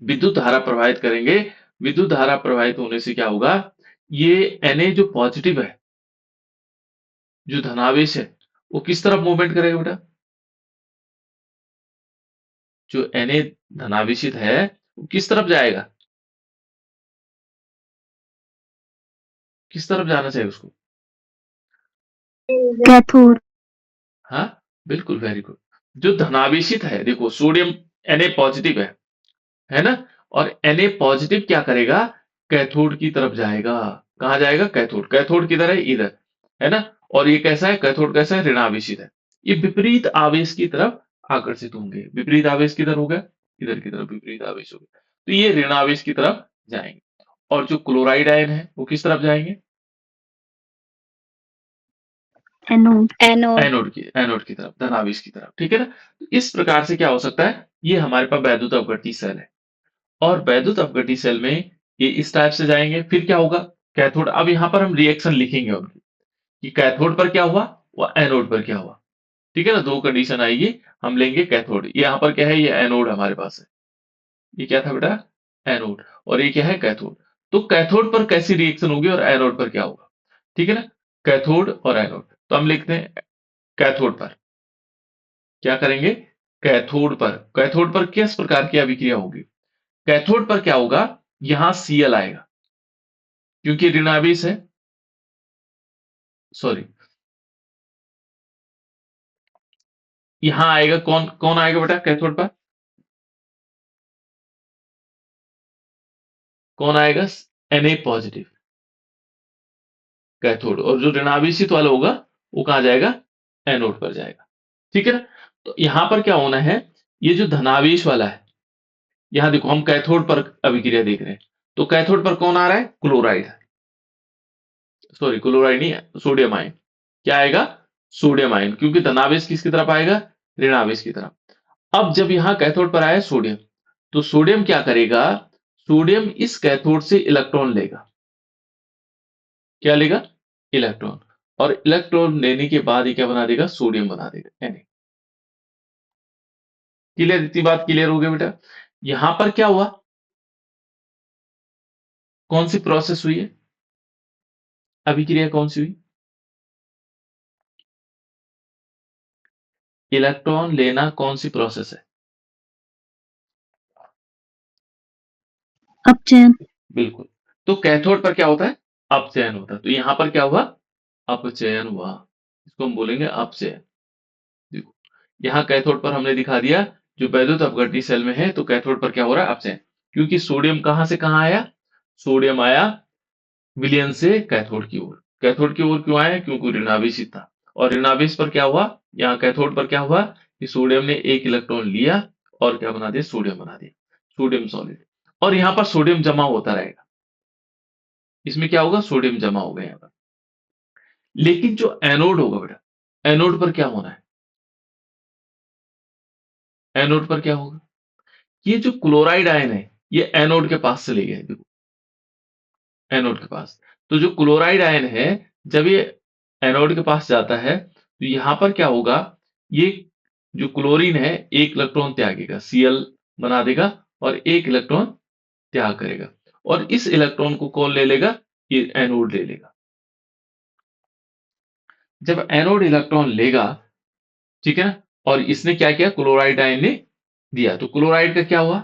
विद्युत धारा प्रवाहित करेंगे। विद्युत धारा प्रवाहित होने से क्या होगा, ये Na जो पॉजिटिव है, जो धनावेश है, वो किस तरफ मूवमेंट करेगा बेटा? जो Na धनावेशित है, वो किस तरफ जाएगा? किस तरफ जाना चाहिए उसको? कैथोड। हाँ, बिल्कुल, वेरी गुड। जो धनावेशित है, देखो सोडियम Na पॉजिटिव है ना? और Na पॉजिटिव क्या करेगा? कैथोड की तरफ जाएगा। कहाँ जाएगा? कैथोड। कैथोड किधर है? इधर, है ना? और ये कैसा है? कैथोड कैसा है? ऋणावेशित है। ये विपरीत आवेश की तरफ आकर्षित होंगे। विपरीत आवेश किधर हो गया? इधर की तरफ विपरीत आवेश हो गया। तो ये ऋणावेश की तरफ जाएंगे। और जो क्लोराइड आयन है, वो किस तरफ जाएंगे? एनोड। एनोड की तरफ, धनावेश की तरफ, ठीक है ना? तो इस प्रकार से क्या हो सकता है, ये हमारे पास वैद्युत अपघट्य सेल है। और वैद्युत अपघट्य सेल में ये इस टाइप से जाएंगे। फिर क्या होगा? कैथोड। अब यहां पर हम रिएक्शन लिखेंगे उनकी, कि कैथोड पर क्या हुआ, वो एनोड पर क्या हुआ। ठीक है ना? दो कंडीशन आएगी। हम लेंगे कैथोड, ये यहां पर क्या है, ये एनोड हमारे पास है। ये क्या था बेटा? एनोड। और ये क्या है? कैथोड। तो कैथोड पर कैसी रिएक्शन होगी और एनोड पर क्या होगा? ठीक है ना? कैथोड और एनोड। तो हम लिखते हैं कैथोड पर क्या करेंगे? कैथोड पर किस प्रकार की अभिक्रिया होगी? कैथोड पर क्या होगा? यहां Cl आएगा, क्योंकि ऋणावेश है। सॉरी, यहां आएगा कौन कौन आएगा बेटा कैथोड पर? कौन आएगा? Na positive cathode. और जो ऋणावेशित वाला होगा, वो कहां जाएगा? एनोड पर जाएगा। ठीक है ना? तो यहां पर क्या होना है, ये जो धनावेश वाला है, यहां देखो हम कैथोड पर अभिक्रिया देख रहे हैं। तो कैथोड पर कौन आ रहा है? क्लोराइड। सॉरी, क्लोराइड नहीं, सोडियम आयन। क्या आएगा? सोडियम आयन, क्योंकि धनावेश किसकी तरफ आएगा? ऋणावेश की तरफ। अब जब यहां कैथोड पर आया सोडियम, तो सोडियम क्या करेगा? सोडियम इस कैथोड से इलेक्ट्रॉन लेगा। क्या लेगा? इलेक्ट्रॉन। और इलेक्ट्रॉन लेने के बाद ये क्या बना देगा? सोडियम बना देगा, Na। क्लियर? इतनी बात क्लियर हो गई बेटा? यहां पर क्या हुआ? कौन सी प्रोसेस हुई है? अभिक्रिया कौन सी हुई? इलेक्ट्रॉन लेना कौन सी प्रोसेस है? अपचयन। बिल्कुल। तो कैथोड पर क्या होता है? अपचयन होता है। तो यहां पर क्या हुआ? अपचयन हुआ। इसको हम बोलेंगे अपचयन। देखो, यहाँ कैथोड पर हमने दिखा दिया, जो वैद्युत अपघटनी सेल में है, तो कैथोड पर क्या हो रहा है? अपचयन। क्योंकि सोडियम कहां से कहां आया? सोडियम आया विलयन से कैथोड की ओर। कैथोड की ओर क्यों आया? क्योंकि ऋणावेशित था। और ऋणावेश पर क्या हुआ? यहाँ कैथोड पर क्या हुआ कि सोडियम ने एक इलेक्ट्रॉन लिया और क्या बना दिया? सोडियम बना दिया, सोडियम सॉलिड। और यहाँ पर सोडियम जमा होता रहेगा। इसमें क्या होगा? सोडियम जमा होगा यहाँ पर। लेकिन जो एनोड होगा बेटा, एनोड पर क्या होना है? एनोड पर क्या होगा? ये जो क्लोराइड आयन है, ये एनोड के पास चले गए। देखो, एनोड के पास। तो जो क्लोराइड आयन है, जब ये एनोड के पास जाता है, तो यहां पर क्या होगा? ये जो क्लोरीन है, एक इलेक्ट्रॉन त्यागेगा, Cl बना देगा और एक इलेक्ट्रॉन त्याग करेगा। और इस इलेक्ट्रॉन को कौन ले लेगा? ये एनोड ले लेगा। जब एनोड इलेक्ट्रॉन लेगा, ठीक है ना, और इसने क्या किया? क्लोराइड आयन ने दिया, तो क्लोराइड का क्या हुआ?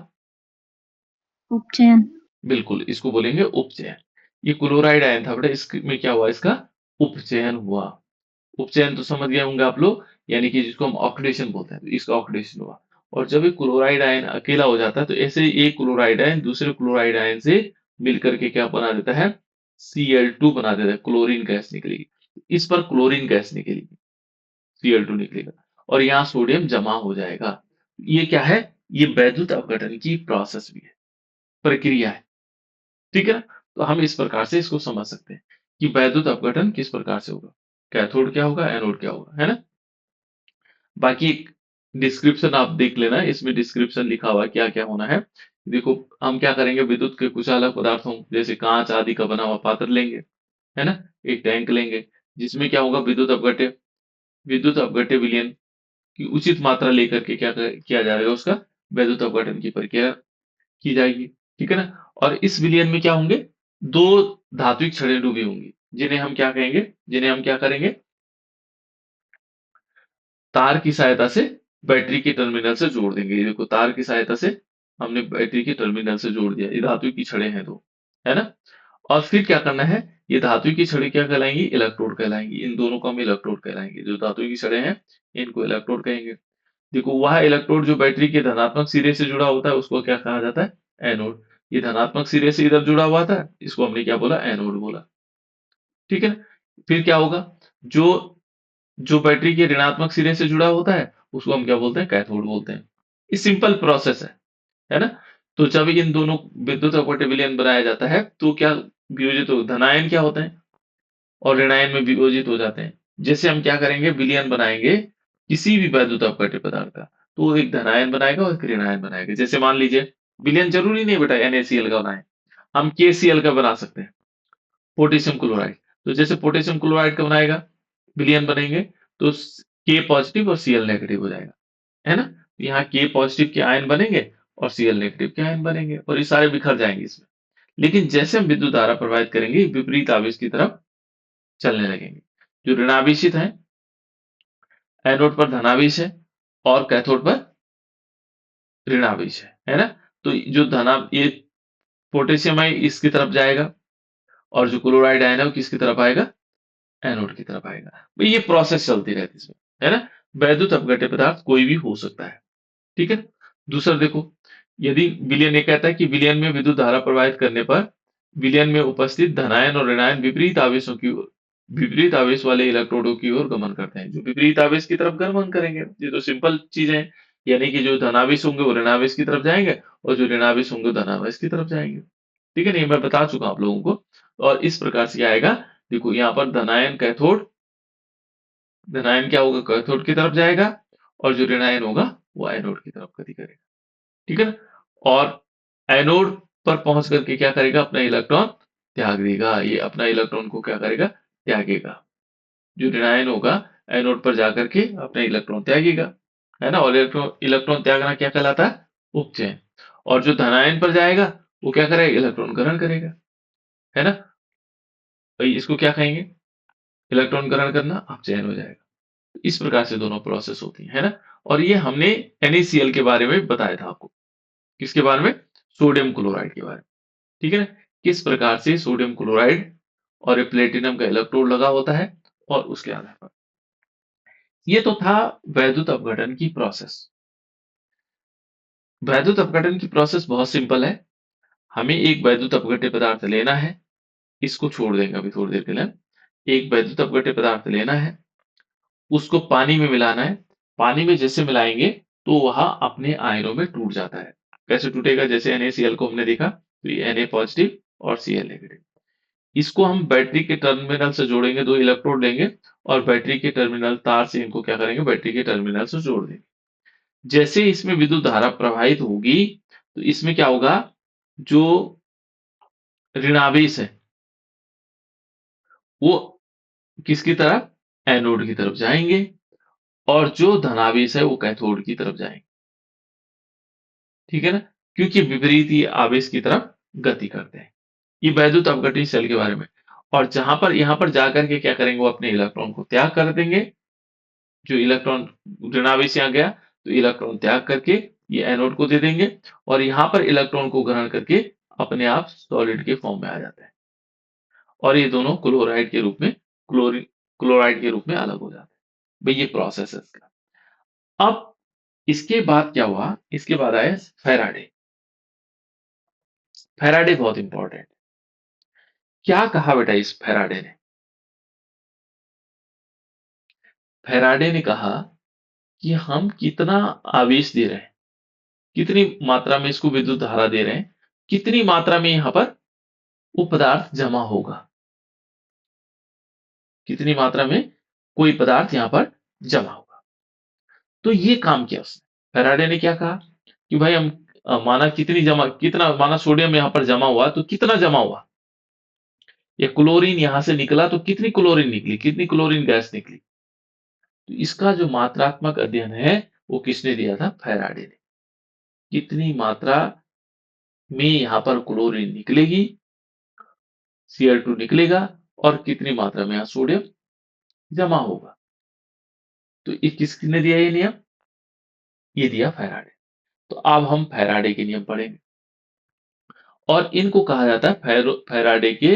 उपचयन। बिल्कुल, इसको बोलेंगे उपचयन। ये क्लोराइड आयन था बेटा, इसमें क्या हुआ? इसका उपचयन हुआ। उपचयन तो समझ गए होंगे आप लोग, यानी कि जिसको हम ऑक्सीडेशन बोलते हैं, तो इसका ऑक्सीडेशन हुआ। और जब ये क्लोराइड आयन अकेला हो जाता है, तो ऐसे ही एक क्लोराइड आयन दूसरे क्लोराइड आयन से मिलकर के क्या बना देता है? Cl2 बना देता है, क्लोरीन गैस निकलेगी। इस पर क्लोरीन गैस निकलेगी, Cl2 निकलेगा। और यहाँ सोडियम जमा हो जाएगा। ये क्या है? ये वैद्युत अपघटन की प्रोसेस भी है, प्रक्रिया है। ठीक है ना? तो हम इस प्रकार से इसको समझ सकते हैं कि वैद्युत अपघटन किस प्रकार से होगा, कैथोड क्या होगा, एनोड क्या होगा, है ना? बाकी डिस्क्रिप्शन आप देख लेना, इसमें डिस्क्रिप्शन लिखा हुआ है क्या क्या होना है। देखो, हम क्या करेंगे, विद्युत के कुछ अलग पदार्थों जैसे कांच आदि का बना हुआ पात्र लेंगे, है ना? एक टैंक लेंगे, जिसमें क्या होगा? विद्युत अपघट्य विलयन की उचित मात्रा लेकर के क्या किया जाएगा? उसका वैद्युत अपघटन की प्रक्रिया की जाएगी, ठीक है ना? और इस विलयन में क्या होंगे? 2 धात्विक छड़ें डूबी होंगी, जिन्हें हम क्या करेंगे? तार की सहायता से बैटरी के टर्मिनल से जोड़ देंगे। ये देखो तार की सहायता से हमने बैटरी के टर्मिनल से जोड़ दिया। ये धात्विक की छड़ें हैं 2, है ना? और फिर क्या करना है? ये धात्विक की छड़ें क्या कहलाएंगी? इलेक्ट्रोड कहलाएंगी। इन दोनों को हम इलेक्ट्रोड कहलाएंगे। जो धातु की छड़ें हैं, इनको इलेक्ट्रोड कहेंगे। देखो वह इलेक्ट्रोड जो बैटरी के धनात्मक सिरे से जुड़ा होता है, उसको क्या कहा जाता है? एनोड। ये धनात्मक सिरे से इधर जुड़ा हुआ था, इसको हमने क्या बोला? एनोड बोला। ठीक है ना? फिर क्या होगा? जो जो बैटरी के ऋणात्मक सिरे से जुड़ा होता है, उसको हम क्या बोलते हैं? कैथोड बोलते हैं। ये सिंपल प्रोसेस है ना? तो जब इन दोनों विद्युत अपवर्त्य विलयन बनाया जाता है, तो क्या वियोजित हो धनायन क्या होते हैं और ऋणायन में वियोजित हो जाते हैं। जैसे हम क्या करेंगे? विलयन बनाएंगे किसी भी वैद्युत अपवर्त्य पदार्थ का, तो एक धनायन बनाएगा और एक ऋणायन बनाएगा। जैसे मान लीजिए विलयन जरूरी नहीं बेटा NaCl का बनाए, हम KCl का बना सकते हैं, पोटेशियम क्लोराइड। तो जैसे पोटेशियम क्लोराइड का बनाएगा, विलयन बनेंगे, तो K पॉजिटिव और Cl नेगेटिव हो जाएगा, है ना? यहाँ K पॉजिटिव के आयन बनेंगे और Cl नेगेटिव के आयन बनेंगे और ये सारे बिखर जाएंगे इसमें। लेकिन जैसे हम विद्युत धारा प्रवाहित करेंगे, विपरीत आवेश की तरफ चलने लगेंगे। जो ऋणावेशित हैं, एनोड पर धनावेश है और कैथोड पर ऋणावेश है ना? तो जो धना ये पोटेशियम है इसकी तरफ जाएगा और जो क्लोराइड आयन है वो किसकी तरफ आएगा? एनोड की तरफ आएगा। भाई ये प्रोसेस चलती रहती है इसमें, है ना? वैद्युत अपघट्य पदार्थ कोई भी हो सकता है, ठीक है? दूसरा देखो, यदि विलयन ये कहता है कि विलयन में विद्युत धारा प्रवाहित करने पर विलयन में उपस्थित धनायन और ऋणायन विपरीत आवेश वाले इलेक्ट्रोडों की ओर गमन करते हैं। जो विपरीत आवेश की तरफ गमन करेंगे, ये तो सिंपल चीजें हैं। यानी कि जो धनावेश होंगे वो ऋणावेश की तरफ जाएंगे और जो ऋणावेश होंगे वो धनावेश की तरफ जाएंगे। ठीक है ना? ये मैं बता चुका हूं आप लोगों को। और इस प्रकार से क्या आएगा? देखो यहाँ पर धनायन क्या होगा? कैथोड की तरफ जाएगा और जो ऋणायन होगा वो एनोड की तरफ गति करेगा। ठीक है ना? और एनोड पर पहुंच करके क्या करेगा? अपना इलेक्ट्रॉन त्याग देगा। ये अपना इलेक्ट्रॉन को क्या करेगा? त्यागेगा। जो ऋणायन होगा एनोड पर जाकर के अपना इलेक्ट्रॉन त्यागेगा, है ना? और इलेक्ट्रॉन त्यागना क्या कहलाता है? उपचयन। और जो धनायन पर जाएगा वो क्या करेगा? इलेक्ट्रॉन ग्रहण करेगा, है ना? भाई इसको क्या कहेंगे? इलेक्ट्रॉन ग्रहण करना अपचयन हो जाएगा। तो इस प्रकार से दोनों प्रोसेस होती है ना? और ये हमने NaCl के बारे में बताया था आपको। किसके बारे में? सोडियम क्लोराइड के बारे में। ठीक है ना? किस प्रकार से सोडियम क्लोराइड और प्लेटिनम का इलेक्ट्रोड लगा होता है और उसके आधार पर। ये तो था वैद्युत अपघटन की प्रोसेस। वैद्युत अपघटन की प्रोसेस बहुत सिंपल है। हमें एक वैद्युत अपघट्य पदार्थ लेना है, इसको छोड़ देंगे अभी थोड़ी देर के लिए। एक वैद्युत अपघट्य पदार्थ लेना है, उसको पानी में मिलाना है। पानी में जैसे मिलाएंगे तो वह अपने आयनों में टूट जाता है। कैसे टूटेगा? जैसे NaCl को हमने देखा, तो ये Na पॉजिटिव और Cl नेगेटिव। इसको हम बैटरी के टर्मिनल से जोड़ेंगे, 2 इलेक्ट्रोड लेंगे और बैटरी के टर्मिनल तार से इनको क्या करेंगे? बैटरी के टर्मिनल से जोड़ देंगे। जैसे इसमें विद्युत धारा प्रवाहित होगी, तो इसमें क्या होगा? जो ऋणावेश है वो किसकी तरफ? एनोड की तरफ जाएंगे और जो धनावेश है वो कैथोड की तरफ जाएंगे। ठीक है ना? क्योंकि विपरीत ही आवेश की तरफ गति करते हैं। ये वैद्युत अपघटन सेल के बारे में। और जहां पर यहां पर जाकर के क्या करेंगे? वो अपने इलेक्ट्रॉन को त्याग कर देंगे। जो इलेक्ट्रॉन ऋणावेश यहाँ गया, तो इलेक्ट्रॉन त्याग करके ये एनोड को दे देंगे और यहाँ पर इलेक्ट्रॉन को ग्रहण करके अपने आप सॉलिड के फॉर्म में आ जाता है और ये दोनों क्लोराइड के रूप में अलग हो जाते हैं। भाई ये प्रोसेस है इसका। अब इसके बाद क्या हुआ? इसके बाद आया फैराडे। फैराडे बहुत इंपॉर्टेंट। क्या कहा बेटा इस फैराडे ने? फैराडे ने कहा कि हम कितना आवेश दे रहे हैं, कितनी मात्रा में इसको विद्युत धारा दे रहे हैं, कितनी मात्रा में यहां पर वो पदार्थ जमा होगा, कितनी मात्रा में कोई पदार्थ यहां पर जमा होगा। तो ये काम किया उसने। फैराडे ने क्या कहा कि भाई हम कितना माना सोडियम यहां पर जमा हुआ, तो कितना जमा हुआ? या क्लोरीन यहां से निकला तो कितनी क्लोरीन निकली, कितनी क्लोरीन गैस निकली? तो इसका जो मात्रात्मक अध्ययन है वो किसने दिया था? फैराडे ने। कितनी मात्रा में यहाँ पर क्लोरीन निकलेगी, Cl2 निकलेगा और कितनी मात्रा में यहाँ सोडियम जमा होगा। तो ये किसने दिया ये नियम? ये दिया फैराडे। तो अब हम फैराडे के नियम पढ़ेंगे और इनको कहा जाता है फैराडे के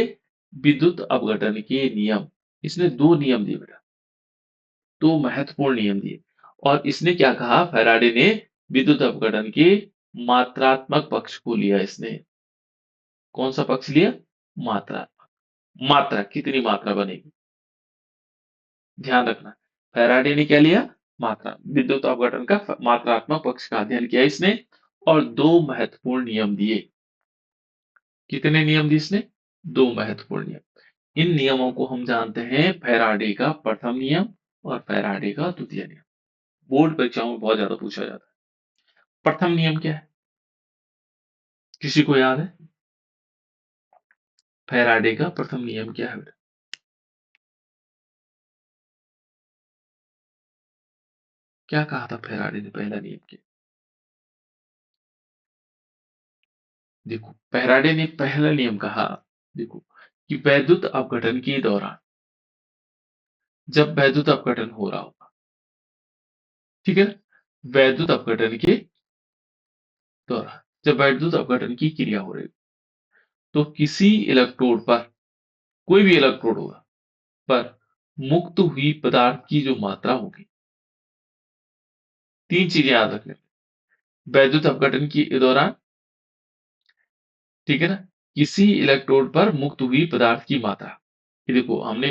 विद्युत अपघटन के नियम। इसने दो नियम दिए बेटा, दो महत्वपूर्ण नियम दिए। और इसने क्या कहा, फैराडे ने विद्युत अपघटन के मात्रात्मक पक्ष को लिया। इसने कौन सा पक्ष लिया? मात्रात्मक। मात्रा, कितनी मात्रा बनेगी, ध्यान रखना। फैराडे ने क्या लिया? मात्रा। विद्युत अपघटन का मात्रात्मक पक्ष का अध्ययन किया इसने और दो महत्वपूर्ण नियम दिए। कितने नियम दिए इसने? दो महत्वपूर्ण नियम। इन नियमों को हम जानते हैं फैराडे का प्रथम नियम और फैराडे का द्वितीय नियम। बोर्ड परीक्षाओं में बहुत ज्यादा पूछा जाता है। प्रथम नियम क्या है, किसी को याद है? फैराडे का प्रथम नियम क्या है बेटा? क्या कहा था फैराडे ने पहला नियम के? देखो, फैराडे ने पहला नियम कहा, देखो, कि वैद्युत अपघटन के दौरान, जब वैद्युत अपघटन हो रहा होगा, ठीक है, वैद्युत अपघटन के दौरान, जब वैद्युत अपघटन की क्रिया हो रही है, तो किसी इलेक्ट्रोड पर, कोई भी इलेक्ट्रोड होगा, पर मुक्त हुई पदार्थ की जो मात्रा होगी, तीन चीजें याद रखने, वैद्युत अपघटन के दौरान, ठीक है ना, किसी इलेक्ट्रोड पर मुक्त हुई पदार्थ की मात्रा। ये देखो, हमने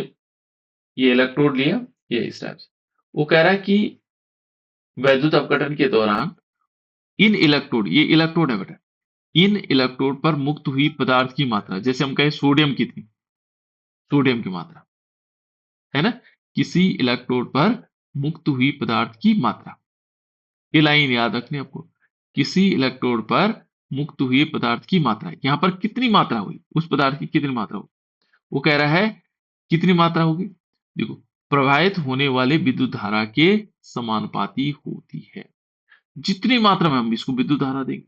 ये इलेक्ट्रोड लिया, ये इस टाइप से, वो कह रहा है कि वैद्युत अपघटन के दौरान इन इलेक्ट्रोड, ये इलेक्ट्रोड है बेटा, इन इलेक्ट्रोड पर मुक्त हुई पदार्थ की मात्रा, जैसे हम कहें सोडियम की थी, सोडियम की मात्रा, है ना, किसी इलेक्ट्रोड पर मुक्त हुई पदार्थ की मात्रा। ये लाइन याद रखनी आपको, किसी इलेक्ट्रोड पर मुक्त हुई पदार्थ की मात्रा। यहां पर कितनी मात्रा हुई, उस पदार्थ की कितनी मात्रा हुई, वो कह रहा है कितनी मात्रा होगी। देखो, प्रवाहित होने वाले विद्युत धारा के समानुपाती होती है। जितनी मात्रा में हम इसको विद्युत धारा देंगे,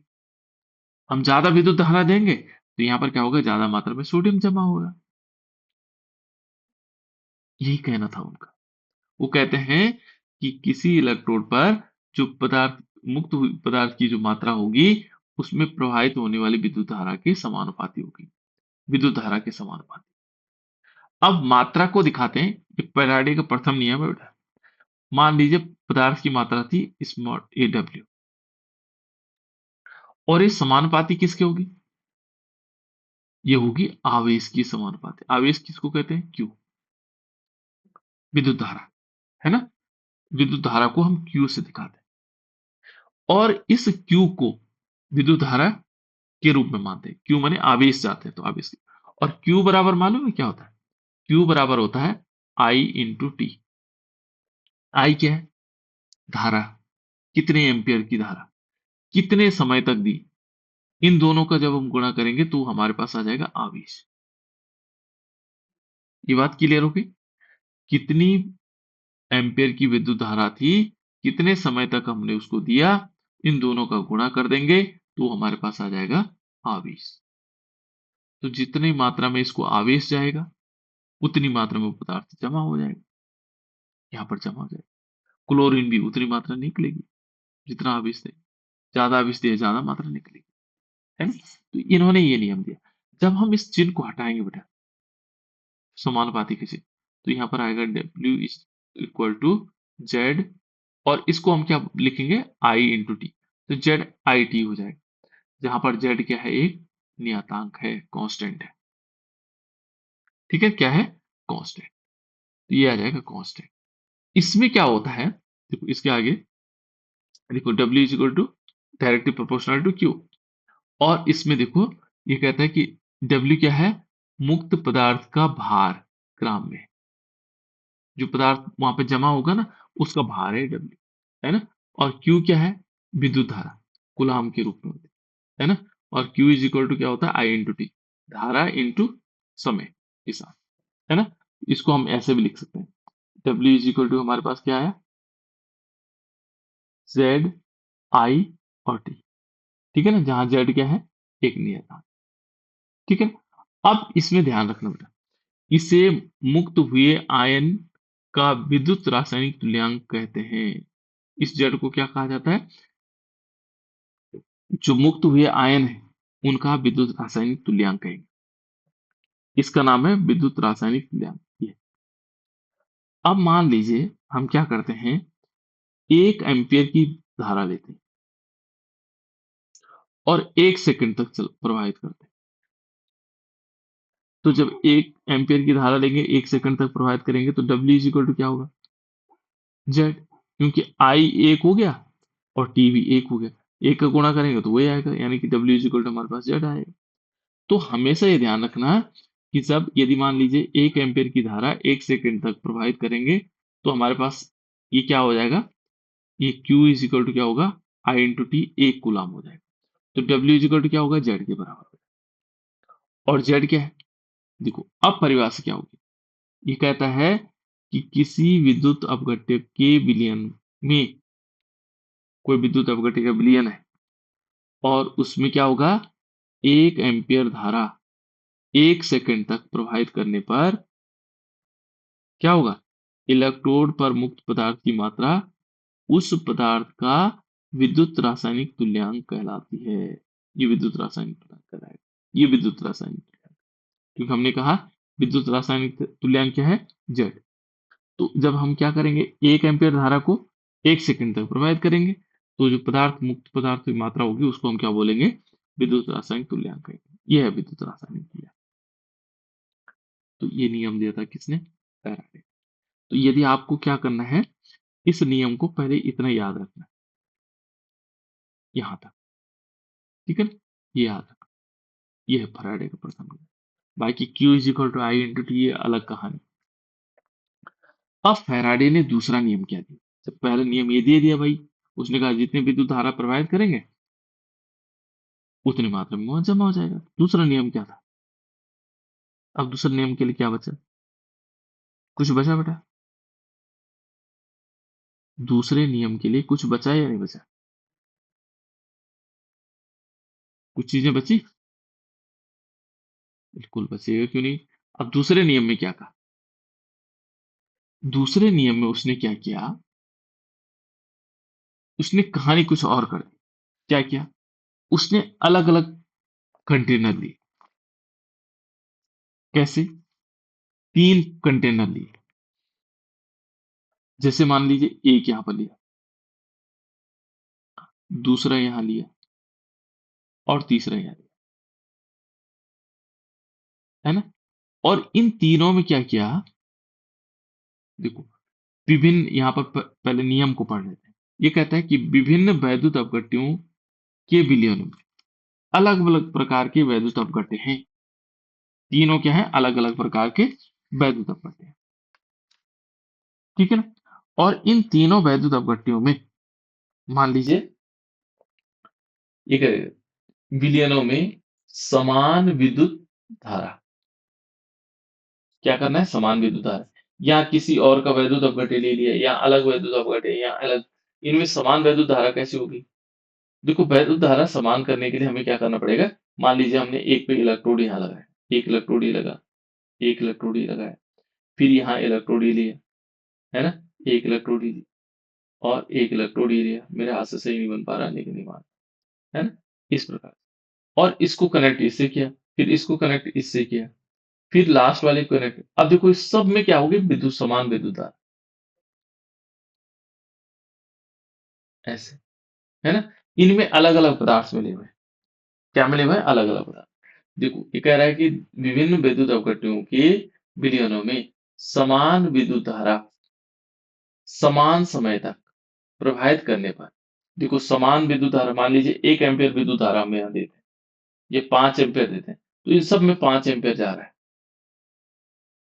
हम ज्यादा विद्युत धारा देंगे तो यहां पर क्या होगा, ज्यादा मात्रा में सोडियम जमा होगा। यही कहना था उनका। वो कहते हैं कि किसी इलेक्ट्रोड पर जो पदार्थ, मुक्त हुई पदार्थ की जो मात्रा होगी, उसमें प्रवाहित होने वाली विद्युत धारा के समानुपाती होगी, विद्युत धारा के समानुपाती। अब मात्रा को दिखाते हैं। ये फैराडे का प्रथम नियम है बेटा। मान लीजिए पदार्थ की मात्रा थी स्मॉल ए डब्ल्यू, और ये समानुपाती किसके होगी? ये होगी आवेश की समानुपाती। आवेश किसको कहते हैं? क्यू, विद्युत धारा, है ना। विद्युत धारा को हम क्यू से दिखाते हैं और इस क्यू को विद्युत धारा के रूप में मानते हैं। क्यू माने आवेश जाते हैं तो आवेश की। और क्यू बराबर मालूम है क्या होता है? क्यू बराबर होता है आई इंटू टी। आई क्या है? धारा, कितने एम्पियर की धारा, कितने समय तक दी, इन दोनों का जब हम गुणा करेंगे तो हमारे पास आ जाएगा आवेश। ये बात क्लियर होगी? कितनी एम्पियर की विद्युत धारा थी, कितने समय तक हमने उसको दिया, इन दोनों का गुणा कर देंगे तो हमारे पास आ जाएगा आवेश। तो जितनी मात्रा में इसको आवेश जाएगा, उतनी मात्रा में वो पदार्थ जमा हो जाएगा, यहाँ पर जमा हो जाएगा। क्लोरीन भी उतनी मात्रा निकलेगी जितना आवेश दे, ज्यादा आवेश दिया ज्यादा मात्रा निकलेगी, है ना। तो इन्होंने ये नियम दिया। जब हम इस चिन्ह को हटाएंगे बेटा, समानुपाती के चिन्ह, तो यहाँ पर आएगा W is equal to Z, और इसको हम क्या लिखेंगे, आई इंटू टी। तो जेड आई टी हो जाएगा, जहां पर जेड क्या है, एक नियतांक है, कांस्टेंट है, ठीक है, क्या है, कांस्टेंट। तो ये आ जाएगा कांस्टेंट। इसमें क्या होता है, देखो इसके आगे, देखो W is equal to directly proportional to Q। और इसमें देखो, ये कहता है कि W क्या है, मुक्त पदार्थ का भार ग्राम में, जो पदार्थ वहां पे जमा होगा ना, उसका भार है W, है ना। और Q क्या है, विद्युत धारा, कूलाम के रूप में होती है ना। और Q इज इक्वल टू क्या होता है, I इंटू टी, धारा इंटू समय के साथ, है ना। इसको हम ऐसे भी लिख सकते हैं, W इज इक्वल टू हमारे पास क्या है, Z I और T, ठीक है ना, जहां Z क्या है, एक नियतांक। ठीक है। अब इसमें ध्यान रखना बेटा, इसे मुक्त हुए आयन का विद्युत रासायनिक तुल्यांक कहते हैं। इस जड़ को क्या कहा जाता है? जो मुक्त हुए आयन है उनका विद्युत रासायनिक तुल्यांक है। इसका नाम है विद्युत रासायनिक तुल्यांक। ये अब मान लीजिए हम क्या करते हैं, 1 एम्पियर की धारा लेते हैं और 1 सेकंड तक प्रवाहित करते हैं। तो जब 1 एम्पियर की धारा लेंगे, 1 सेकंड तक प्रवाहित करेंगे, तो W इज इक्वल टू क्या होगा? Z, क्योंकि I 1 हो गया और T भी 1 हो गया। 1 का गुणा करेंगे तो वही आएगा, यानी कि W इज इक्वल टू हमारे पास Z आएगा। तो हमेशा ये ध्यान रखना कि जब यदि मान लीजिए 1 एम्पियर की धारा 1 सेकंड तक प्रवाहित करेंगे, तो हमारे पास ये क्या हो जाएगा, ये Q इज इक्वल टू क्या होगा, I इंटू टी 1 कूलाम हो जाएगा। तो W इज इक्वल टू क्या होगा, Z के बराबर। और Z क्या है? देखो अब परिभाषा क्या होगी, ये कहता है कि किसी विद्युत अपघट्य के विलयन में, कोई विद्युत अपघट्य का विलयन है और उसमें क्या होगा, 1 एम्पियर धारा 1 सेकंड तक प्रवाहित करने पर क्या होगा, इलेक्ट्रोड पर मुक्त पदार्थ की मात्रा उस पदार्थ का विद्युत रासायनिक तुल्यांक कहलाती है। ये विद्युत रासायनिक तुल्यांक कहलाएगा, ये विद्युत रासायनिक तुल्यांक। क्योंकि हमने कहा विद्युत रासायनिक तुल्यांक क्या है, Z। तो जब हम क्या करेंगे, 1 एम्पियर धारा को 1 सेकंड तक प्रवाहित करेंगे, तो जो पदार्थ मुक्त पदार्थ की मात्रा होगी उसको हम क्या बोलेंगे, विद्युत रासायनिक तुल्यांक कहेंगे। यह है विद्युत रासायनिक तुल्यांक। तो ये नियम दिया था किसने, फैराडे। तो यदि आपको क्या करना है, इस नियम को पहले इतना याद रखना है, यहां तक। ठीक है ना? ये याद रखना, ये है फैराडे का प्रथम नियम। बाकी Q is equal to I into T, ये अलग कहानी। अब फैराडे ने दूसरा नियम क्या दिया, जब पहला नियम ये दे दिया भाई, उसने कहा जितने विद्युत धारा प्रवाहित करेंगे उतनी मात्रा में वहां जमा हो जाएगा। दूसरा नियम क्या था? अब दूसरे नियम के लिए क्या बचा, कुछ बचा बेटा? दूसरे नियम के लिए कुछ बचा या नहीं बचा? कुछ चीजें बची, बिल्कुल बचेगा, क्यों नहीं। अब दूसरे नियम में क्या कहा, दूसरे नियम में उसने क्या किया, उसने कहानी कुछ और कर दी। क्या किया, उसने अलग अलग कंटेनर लिए। कैसे? 3 कंटेनर लिए। जैसे मान लीजिए एक यहां पर लिया, दूसरा यहां लिया और तीसरा यहां लिया, है ना? और इन तीनों में क्या किया, देखो विभिन्न, यहां पर पहले नियम को पढ़ लेते हैं। ये कहता है कि विभिन्न वैद्युत अपघट्यों के विलयन में, अलग अलग प्रकार के वैद्युत अपघट्य हैं। तीनों क्या है, अलग अलग प्रकार के वैद्युत अपघट्य हैं। ठीक है ना? और इन तीनों वैद्युत अपघट्यों में मान लीजिए एक विलयनों में समान विद्युत धारा, क्या करना है, समान विद्युत धारा, या किसी और का वैद्युत अपघट्य ले लिया, या अलग वैद्युत अपघट्य, या अलग, इनमें समान वैद्युत धारा कैसे होगी? देखो वैद्युत धारा समान करने के लिए हमें क्या करना पड़ेगा, मान लीजिए हमने एक पे इलेक्ट्रोड यहाँ लगाया, एक इलेक्ट्रोड ये लगा, एक इलेक्ट्रोड ये लगाया, फिर यहाँ इलेक्ट्रोड ये लिया, है ना, एक इलेक्ट्रोड ये लिया और एक इलेक्ट्रोड ये लिया। मेरे हाथ से सही नहीं बन पा रहा, लेकिन नहीं मान, है ना, इस प्रकार। और इसको कनेक्ट इससे किया, फिर इसको कनेक्ट इससे किया, फिर लास्ट वाले को कनेक्ट। अब देखो इस सब में क्या होगी, विद्युत समान विद्युत धारा, ऐसे, है ना। इनमें अलग अलग पदार्थ मिले हुए हैं। क्या मिले हुए हैं, अलग अलग पदार्थ। देखो ये कह रहा है कि विभिन्न विद्युत अपघट्यों के विलयनों में समान विद्युत धारा समान समय तक प्रवाहित करने पर, देखो समान विद्युत धारा, मान लीजिए 1 एम्पियर विद्युत धारा हमें यहाँ देते हैं, ये 5 एम्पियर देते हैं, तो इन सब में 5 एम्पियर जा रहा है।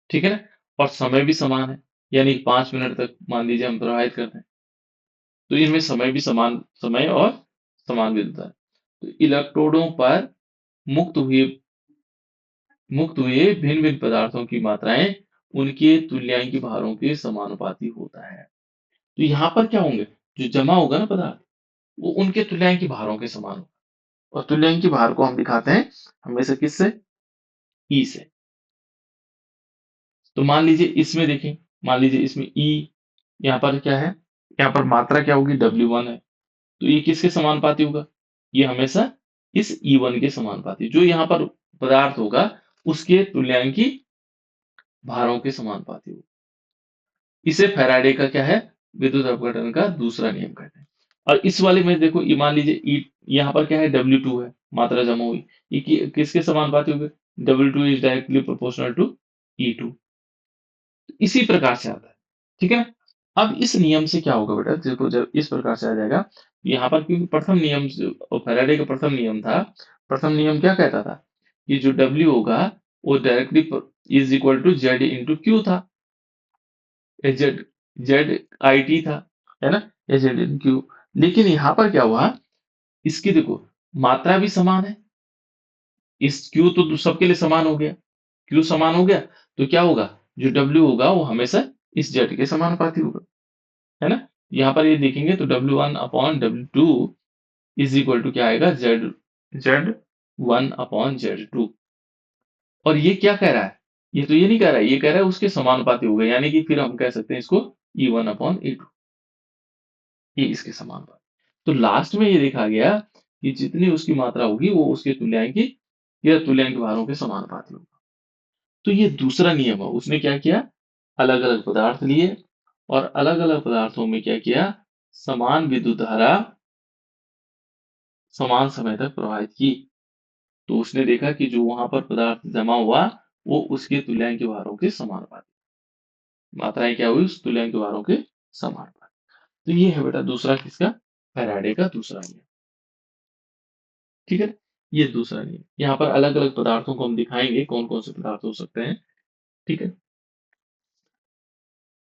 ठीक है ना? और समय भी समान है, यानी 5 मिनट तक मान लीजिए हम प्रवाहित करते हैं, तो इनमें समय भी समान समय और समान विद्युत धारा। तो इलेक्ट्रोडों पर मुक्त हुए भिन्न भिन्न पदार्थों की मात्राएं उनके तुल्यांकी भारों के समानुपाती होता है। तो यहाँ पर क्या होंगे, जो जमा होगा ना पदार्थ, वो उनके तुल्यांकी भारों के समान होगा। और तुल्यांकी भार को हम दिखाते हैं हमेशा किससे? ई से। तो मान लीजिए इसमें देखें, मान लीजिए इसमें ई, यहाँ पर क्या है? यहाँ पर मात्रा क्या होगी? W1 है। तो ये किसके समानुपाती होगा? ये हमेशा इस E1 के समानुपाती, जो यहाँ पर पदार्थ होगा उसके तुल्यांकी भारों के समानुपाती होगा। इसे फैराडे का क्या है? विद्युत अपघटन का दूसरा नियम कहते हैं। और इस वाले में देखो, ये मान लीजिए ई, यहाँ पर क्या है? W2 है, मात्रा जमा हुई। ये किसके समानुपाती हो गए? W2 is directly proportional to E2। इसी प्रकार से आता है, ठीक है ना? अब इस नियम से क्या होगा बेटा? देखो, जब इस प्रकार से आ जाएगा, यहाँ पर क्योंकि प्रथम नियम फैराडे का प्रथम नियम था। प्रथम नियम क्या कहता था कि जो W होगा वो directly is equal to Z into Q था। जेड जेड आई टी था, है ना? या जेड इन क्यू। लेकिन यहाँ पर क्या हुआ? इसकी देखो, मात्रा भी समान है। इस क्यू तो सबके लिए समान हो गया। क्यू समान हो गया तो क्या होगा? जो डब्ल्यू होगा वो हमेशा इस जेड के समानुपाती होगा, है ना? यहाँ पर ये देखेंगे तो W1 upon W2 is equal to क्या आएगा? Z Z one upon Z 2। और ये क्या कह रहा है? ये तो ये नहीं कह रहा है, ये कह रहा है उसके समानुपाती हो गए, यानी कि फिर हम कह सकते हैं इसको E1 अपॉन E2, ये इसके समानुपाती। तो लास्ट में ये देखा गया कि जितनी उसकी मात्रा होगी वो उसके तुल्यांकी या तुल्यांक भारों के समानुपाती होगा। तो ये दूसरा नियम है। उसने क्या किया? अलग अलग पदार्थ लिए और अलग अलग पदार्थों में क्या किया? समान विद्युत धारा समान समय तक प्रवाहित की। तो उसने देखा कि जो वहां पर पदार्थ जमा हुआ वो उसके तुल्यांक भारों के समानुपाती, मात्राएं क्या हुई? उस तुल्यांक भारों के समानुपाती। तो ये है बेटा दूसरा किसका? फैराडे का दूसरा नियम, ठीक है? ये दूसरा नियम। यहाँ पर अलग अलग पदार्थों को हम दिखाएंगे कौन कौन से पदार्थ हो सकते हैं, ठीक है?